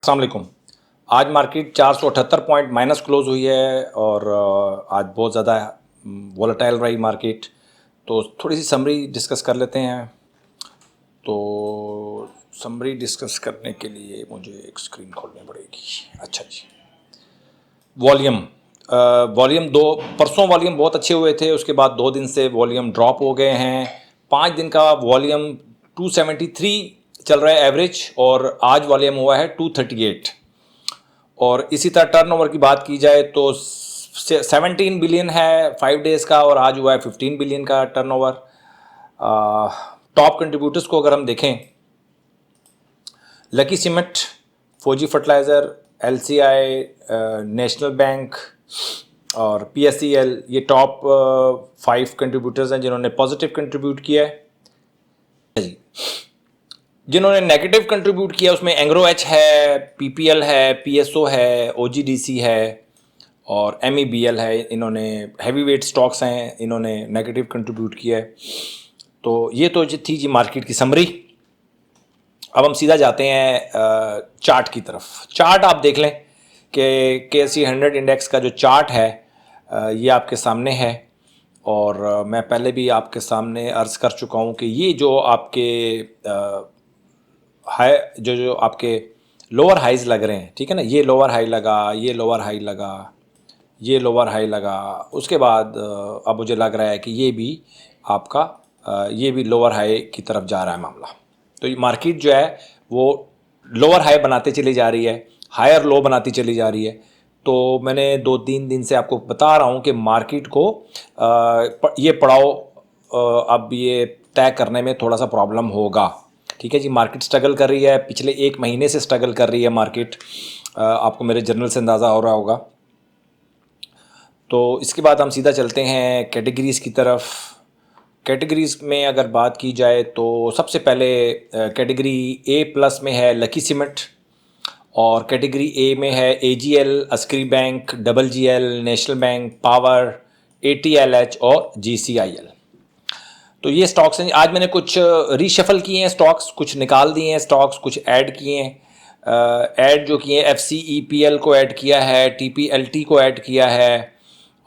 अस्सलाम वालेकुम। आज मार्केट 478 पॉइंट माइनस क्लोज हुई है और आज बहुत ज़्यादा वॉलेटाइल रही मार्केट। तो थोड़ी सी समरी डिस्कस कर लेते हैं। तो समरी डिस्कस करने के लिए मुझे एक स्क्रीन खोलनी पड़ेगी। अच्छा जी, वॉल्यूम दो परसों वॉल्यूम बहुत अच्छे हुए थे, उसके बाद 2 दिन से वॉल्यूम ड्रॉप हो गए हैं। 5 दिन का वॉल्यूम 273 चल रहा है एवरेज और आज वॉल्यूम हुआ है 238। और इसी तरह टर्नओवर की बात की जाए तो 17 बिलियन है 5 डेज़ का और आज हुआ है 15 बिलियन का टर्नओवर। टॉप कंट्रीब्यूटर्स को अगर हम देखें, लकी सीमेंट, फौजी फर्टिलाइज़र, एलसीआई, नेशनल बैंक और पीएसईएल, ये टॉप 5 कंट्रीब्यूटर्स हैं जिन्होंने पॉजिटिव कंट्रीब्यूट किया है। जी, जिन्होंने नेगेटिव कंट्रीब्यूट किया उसमें एंग्रो एच है, पीपीएल है, पीएसओ है, ओजीडीसी है और एमईबीएल है। इन्होंने हैवी वेट स्टॉक्स हैं, इन्होंने नेगेटिव कंट्रीब्यूट किया है। तो ये तो थी जी मार्केट की समरी। अब हम सीधा जाते हैं चार्ट की तरफ। चार्ट आप देख लें कि केएसई 100 इंडेक्स का जो चार्ट है ये आपके सामने है और मैं पहले भी आपके सामने अर्ज़ कर चुका हूँ कि ये जो आपके हाई जो आपके लोअर हाइज लग रहे हैं, ठीक है ना, ये लोअर हाई लगा, ये लोअर हाई लगा, ये लोअर हाई लगा, उसके बाद अब मुझे लग रहा है कि ये भी आपका ये भी लोअर हाई की तरफ जा रहा है मामला। तो ये मार्केट जो है वो लोअर हाई बनाते चली जा रही है, हायर लो बनाती चली जा रही है। तो मैंने 2-3 दिन से आपको बता रहा हूँ कि मार्केट को ये पड़ाव अब ये तय करने में थोड़ा सा प्रॉब्लम होगा। ठीक है जी, मार्केट स्ट्रगल कर रही है, पिछले 1 महीने से स्ट्रगल कर रही है मार्केट, आपको मेरे जर्नल से अंदाज़ा हो रहा होगा। तो इसके बाद हम सीधा चलते हैं कैटेगरीज़ की तरफ। कैटेगरीज़ में अगर बात की जाए तो सबसे पहले कैटेगरी ए प्लस में है लकी सीमेंट और कैटेगरी ए में है AGL, Askari bank, double GL, national bank, power, ATLH और जीसीआईएल। तो ये स्टॉक्स हैं। आज मैंने कुछ रीशफल किए हैं स्टॉक्स, कुछ निकाल दिए हैं स्टॉक्स, कुछ ऐड किए हैं। ऐड जो किए हैं एफसीईपीएल को ऐड किया है, टीपीएलटी को ऐड किया है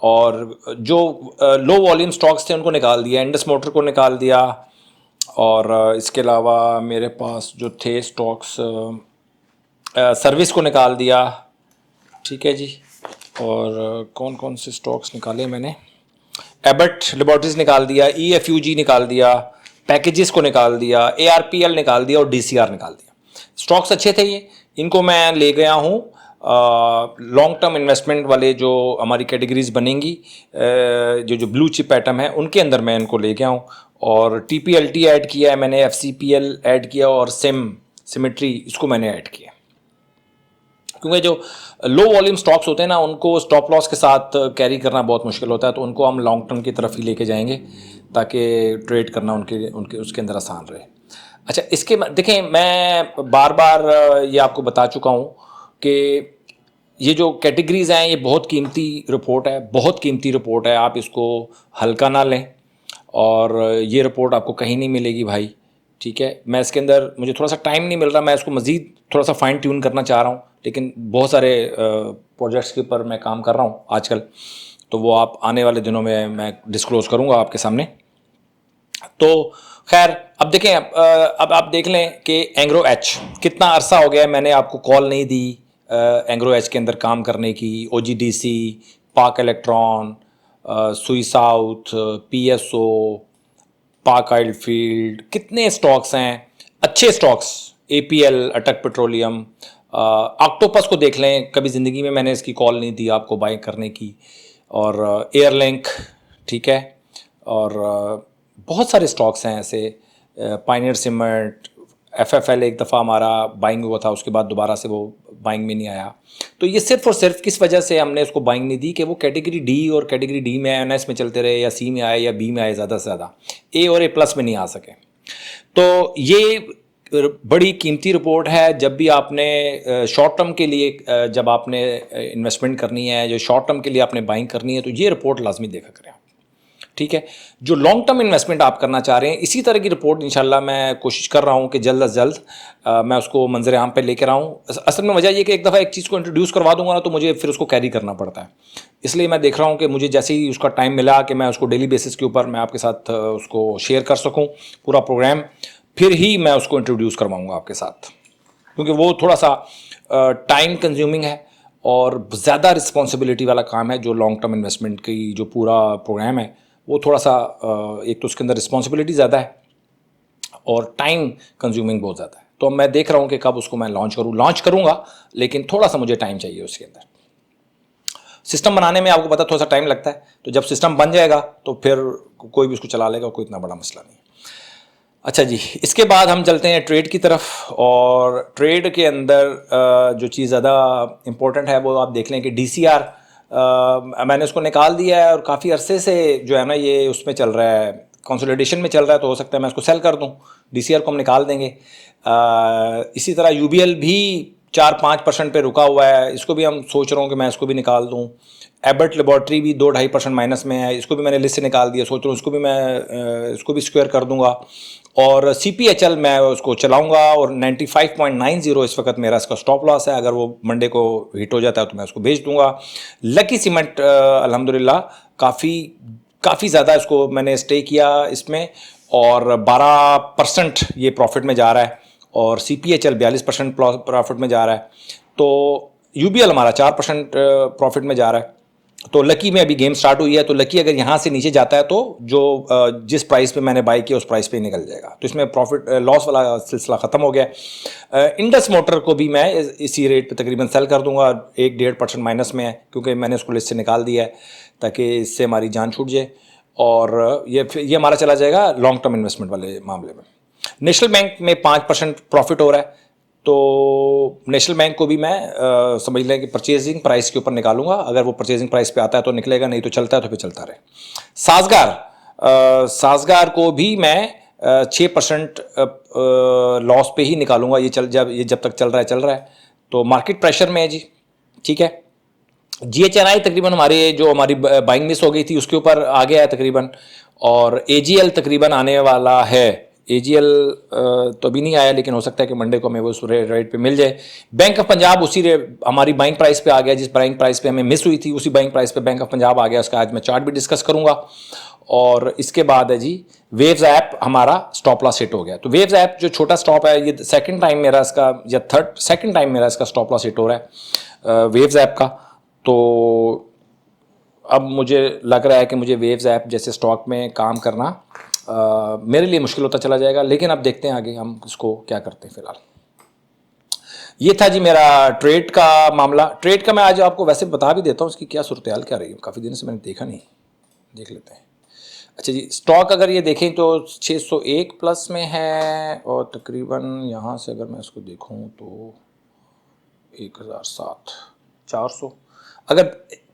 और जो लो वॉल्यूम स्टॉक्स थे उनको निकाल दिया, इंडस मोटर को निकाल दिया और इसके अलावा मेरे पास जो थे स्टॉक्स सर्विस को निकाल दिया। ठीक है जी, और कौन कौन से स्टॉक्स निकाले मैंने, एबट लेबोरेटरीज निकाल दिया, ईएफयूजी निकाल दिया, पैकेजेस को निकाल दिया, एआरपीएल निकाल दिया और डीसीआर निकाल दिया। स्टॉक्स अच्छे थे ये, इनको मैं ले गया हूँ लॉन्ग टर्म इन्वेस्टमेंट वाले जो हमारी कैटेगरीज बनेंगी, जो ब्लू चिप आइटम है उनके अंदर मैं इनको ले गया हूँ। और टीपीएलटी ऐड किया है मैंने, एफसीपीएल ऐड किया और सिमेट्री इसको मैंने ऐड किया, क्योंकि जो लो वॉल्यूम स्टॉक्स होते हैं ना उनको स्टॉप लॉस के साथ कैरी करना बहुत मुश्किल होता है। तो उनको हम लॉन्ग टर्म की तरफ ही लेके जाएंगे ताकि ट्रेड करना उनके उनके उसके अंदर आसान रहे। अच्छा, इसके देखें, मैं बार बार ये आपको बता चुका हूँ कि ये जो कैटेगरीज हैं ये बहुत कीमती रिपोर्ट है, बहुत कीमती रिपोर्ट है। आप इसको हल्का ना लें और ये रिपोर्ट आपको कहीं नहीं मिलेगी भाई। ठीक है, मैं इसके अंदर मुझे थोड़ा सा टाइम नहीं मिल रहा, मैं इसको मज़ीद थोड़ा सा फाइन ट्यून करना चाह रहा हूँ, लेकिन बहुत सारे प्रोजेक्ट्स के ऊपर मैं काम कर रहा हूँ आजकल, तो वो आप आने वाले दिनों में मैं डिस्क्लोज़ करूँगा आपके सामने। तो खैर, अब देखें, अब आप देख लें कि एंग्रो एच कितना अरसा हो गया मैंने आपको कॉल नहीं दी एंग्रो एच के अंदर काम करने की। ओजीडीसी, पाक इलेक्ट्रॉन, सुई साउथ, पीएसओ, पाक ऑयल फील्ड, कितने स्टॉक्स हैं अच्छे स्टॉक्स, एपीएल, अटक पेट्रोलियम, ऑक्टोपस को देख लें, कभी ज़िंदगी में मैंने इसकी कॉल नहीं दी आपको बाय करने की। और एयरलिंक, ठीक है, और बहुत सारे स्टॉक्स हैं ऐसे, पायनियर सीमेंट, एफएफएल एक दफ़ा हमारा बाइंग हुआ था, उसके बाद दोबारा से वो बाइंग में नहीं आया। तो ये सिर्फ और सिर्फ किस वजह से हमने उसको बाइंग नहीं दी कि वो कैटेगरी डी और कैटेगरी डी में एनएस में चलते रहे, या सी में आए या बी में आए, ज़्यादा से ज़्यादा ए और ए प्लस में नहीं आ सके। तो ये बड़ी कीमती रिपोर्ट है। जब भी आपने शॉर्ट टर्म के लिए जब आपने इन्वेस्टमेंट करनी है, जो शॉर्ट टर्म के लिए आपने बाइंग करनी है, तो ये रिपोर्ट लाजमी देखा करें। ठीक है। जो लॉन्ग टर्म इन्वेस्टमेंट आप करना चाह रहे हैं, इसी तरह की रिपोर्ट इंशाल्लाह मैं कोशिश कर रहा हूँ कि जल्द अज जल्द मैं उसको मंजर आम पे लेकर आऊँ। असल में वजह ये कि एक दफ़ा एक चीज़ को इंट्रोड्यूस करवा दूंगा ना, तो मुझे फिर उसको कैरी करना पड़ता है। इसलिए मैं देख रहा हूँ कि मुझे जैसे ही उसका टाइम मिला कि मैं उसको डेली बेसिस के ऊपर मैं आपके साथ उसको शेयर कर सकूँ पूरा प्रोग्राम, फिर ही मैं उसको इंट्रोड्यूस करवाऊँगा आपके साथ, क्योंकि वो थोड़ा सा टाइम कंज्यूमिंग है और ज़्यादा रिस्पॉन्सिबिलिटी वाला काम है। जो लॉन्ग टर्म इन्वेस्टमेंट की जो पूरा प्रोग्राम है वो थोड़ा सा एक तो उसके अंदर रिस्पॉन्सिबिलिटी ज़्यादा है और टाइम कंज्यूमिंग बहुत ज़्यादा है। तो मैं देख रहा हूँ कि कब उसको मैं लॉन्च करूँगा, लेकिन थोड़ा सा मुझे टाइम चाहिए उसके अंदर। सिस्टम बनाने में आपको पता थोड़ा सा टाइम लगता है, तो जब सिस्टम बन जाएगा तो फिर कोई भी उसको चला लेगा, कोई इतना बड़ा मसला नहीं। अच्छा जी, इसके बाद हम चलते हैं ट्रेड की तरफ। और ट्रेड के अंदर जो चीज़ ज़्यादा इम्पोर्टेंट है वो आप देख लें कि DCR मैंने उसको निकाल दिया है और काफ़ी अरसे से जो है ना ये उसमें चल रहा है, कंसोलिडेशन में चल रहा है, तो हो सकता है मैं उसको सेल कर दूं। DCR को हम निकाल देंगे। इसी तरह UBL भी 4-5% पे रुका हुआ है, इसको भी हम सोच रहा हूँ कि मैं इसको भी निकाल दूँ। एबर्ट लेबॉर्ट्री भी 2-2.5% माइनस में है, इसको भी मैंने लिस्ट से निकाल दिया, सोच रहा हूँ इसको भी मैं इसको भी स्क्वायर कर दूंगा। और CPHL मैं उसको चलाऊंगा और 95.90 इस वक्त मेरा इसका स्टॉप लॉस है। अगर वो मंडे को हिट हो जाता है तो मैं उसको भेज दूंगा। लकी सीमेंट अल्हम्दुलिल्लाह काफ़ी ज़्यादा इसको मैंने स्टे किया इसमें, और 12% ये प्रॉफिट में जा रहा है, और CPHL 42% प्रॉफिट में जा रहा है। तो UBL हमारा 4% प्रॉफिट में जा रहा है। तो लकी में अभी गेम स्टार्ट हुई है, तो लकी अगर यहाँ से नीचे जाता है तो जो जिस प्राइस पे मैंने बाई किया उस प्राइस पे निकल जाएगा, तो इसमें प्रॉफिट लॉस वाला सिलसिला ख़त्म हो गया। इंडस मोटर को भी मैं इसी रेट पे तकरीबन सेल कर दूंगा, 1-1.5% माइनस में है, क्योंकि मैंने उसको लिस्ट से निकाल दिया है ताकि इससे हमारी जान छूट जाए। और ये हमारा चला जाएगा लॉन्ग टर्म इन्वेस्टमेंट वाले मामले में। नेशनल बैंक में 5% प्रॉफिट हो रहा है, तो नेशनल बैंक को भी मैं समझ लें कि परचेजिंग प्राइस के ऊपर निकालूंगा। अगर वो परचेजिंग प्राइस पे आता है तो निकलेगा, नहीं तो चलता है तो फिर चलता रहे। साजगार को भी मैं 6% लॉस पे ही निकालूंगा। ये जब तक चल रहा है तो मार्केट प्रेशर में है जी, ठीक है। GHNI तकरीबन हमारी बाइंग मिस हो गई थी उसके ऊपर आ गया है तकरीबन, और AGL तकरीबन आने वाला है। AGL तो अभी नहीं आया, लेकिन हो सकता है कि मंडे को हमें वो उस रेट पे मिल जाए। बैंक ऑफ पंजाब हमारी बाइंग प्राइस पे आ गया, जिस बाइंग प्राइस पे हमें मिस हुई थी उसी बाइंग प्राइस पे बैंक ऑफ पंजाब आ गया। उसका आज मैं चार्ट भी डिस्कस करूंगा। और इसके बाद है जी वेव्स ऐप, हमारा स्टॉप लॉस हिट हो गया। तो वेव्स ऐप जो छोटा स्टॉप है, ये सेकंड टाइम मेरा इसका या सेकंड टाइम मेरा इसका स्टॉप लॉस हिट हो रहा है वेव्स ऐप का। तो अब मुझे लग रहा है कि मुझे वेव्स ऐप जैसे स्टॉक में काम करना मेरे लिए मुश्किल होता चला जाएगा, लेकिन अब देखते हैं आगे हम इसको क्या करते हैं। फिलहाल ये था जी मेरा ट्रेड का मामला। ट्रेड का मैं आज आपको वैसे बता भी देता हूँ उसकी क्या सूरत हाल क्या रही है, काफ़ी दिनों से मैंने देखा नहीं, देख लेते हैं। अच्छा जी, स्टॉक अगर ये देखें तो 601 प्लस में है, और तकरीबन यहाँ से अगर मैं इसको देखूँ तो 1007 400। अगर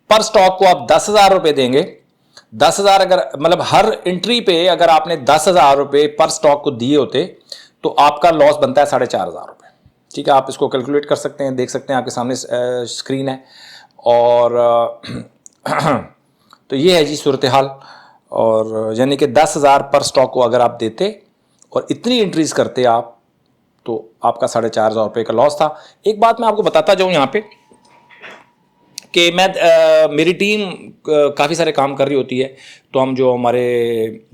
पर स्टॉक को आप 10,000 रुपये देंगे, 10,000 अगर मतलब हर एंट्री पे अगर आपने 10,000 रुपये पर स्टॉक को दिए होते तो आपका लॉस बनता है 4,500 रुपये, ठीक है। आप इसको कैलकुलेट कर सकते हैं, देख सकते हैं, आपके सामने स्क्रीन है। और तो ये है जी सूरत हाल। और यानी कि 10,000 पर स्टॉक को अगर आप देते और इतनी एंट्रीज करते आप, तो आपका 4,500 रुपये का लॉस था। एक बात मैं आपको बताता जाऊँ यहाँ पे कि मेरी टीम काफ़ी सारे काम कर रही होती है, तो हम जो हमारे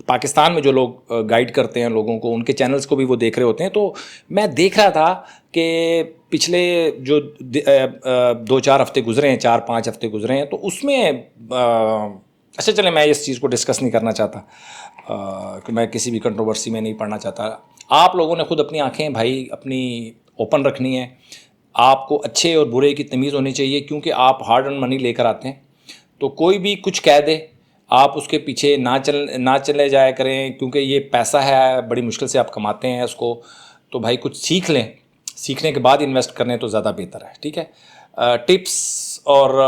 पाकिस्तान में जो लोग गाइड करते हैं लोगों को, उनके चैनल्स को भी वो देख रहे होते हैं। तो मैं देख रहा था कि पिछले जो 2-4 हफ्ते गुजरे हैं, 4-5 हफ्ते गुजरे हैं, तो उसमें अच्छा चले, मैं इस चीज़ को डिस्कस नहीं करना चाहता कि मैं किसी भी कंट्रोवर्सी में नहीं पढ़ना चाहता। आप लोगों ने खुद अपनी आंखें भाई अपनी ओपन रखनी है। आपको अच्छे और बुरे की तमीज़ होनी चाहिए, क्योंकि आप हार्ड अर्न मनी लेकर आते हैं। तो कोई भी कुछ कह दे, आप उसके पीछे ना चले जाया करें, क्योंकि ये पैसा है, बड़ी मुश्किल से आप कमाते हैं उसको। तो भाई कुछ सीख लें, सीखने के बाद इन्वेस्ट करने तो ज़्यादा बेहतर है, ठीक है। टिप्स और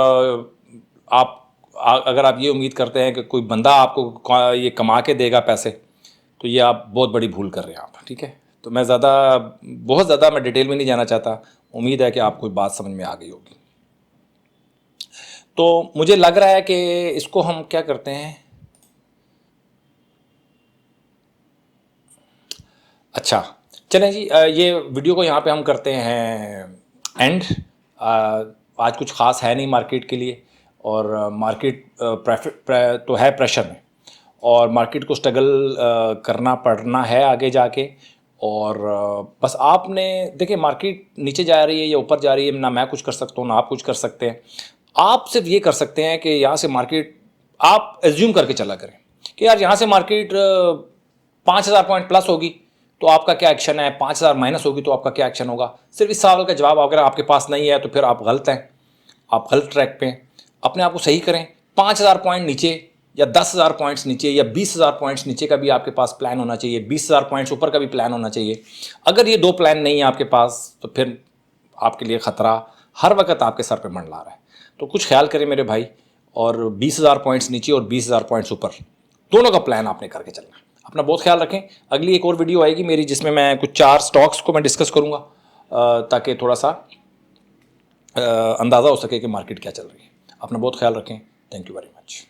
आप अगर आप ये उम्मीद करते हैं कि कोई बंदा आपको ये कमा के देगा पैसे, तो ये आप बहुत बड़ी भूल कर रहे हैं आप, ठीक है। तो मैं बहुत ज़्यादा मैं डिटेल में नहीं जाना चाहता। उम्मीद है कि आपको बात समझ में आ गई होगी। तो मुझे लग रहा है कि इसको हम क्या करते हैं, अच्छा, चलें जी, ये वीडियो को यहाँ पे हम करते हैं एंड। आज कुछ ख़ास है नहीं मार्केट के लिए, और मार्केट तो है प्रेशर में, और मार्केट को स्ट्रगल करना पड़ना है आगे जाके। और बस आपने देखिए, मार्केट नीचे जा रही है या ऊपर जा रही है, ना मैं कुछ कर सकता हूँ ना आप कुछ कर सकते हैं। आप सिर्फ ये कर सकते हैं कि यहाँ से मार्केट आप एज्यूम करके चला करें कि यार यहाँ से मार्केट 5,000 पॉइंट प्लस होगी तो आपका क्या एक्शन है, 5,000 माइनस होगी तो आपका क्या एक्शन होगा। सिर्फ इस सवाल का जवाब अगर आपके पास नहीं है तो फिर आप गलत हैं, आप गलत ट्रैक पे हैं। अपने आप को सही करें। 5,000 पॉइंट नीचे या 10,000 पॉइंट्स नीचे या 20,000 पॉइंट्स नीचे का भी आपके पास प्लान होना चाहिए, 20,000 पॉइंट्स ऊपर का भी प्लान होना चाहिए। अगर ये दो प्लान नहीं है आपके पास तो फिर आपके लिए ख़तरा हर वक्त आपके सर पे मंडला रहा है। तो कुछ ख्याल करें मेरे भाई, और 20,000 पॉइंट्स नीचे और 20,000 पॉइंट्स ऊपर दोनों का प्लान आपने करके चलना है। अपना बहुत ख्याल रखें। अगली एक और वीडियो आएगी मेरी जिसमें मैं कुछ 4 स्टॉक्स को मैं डिस्कस करूँगा, ताकि थोड़ा सा अंदाज़ा हो सके कि मार्केट क्या चल रही है। अपना बहुत ख्याल रखें। Thank you very much.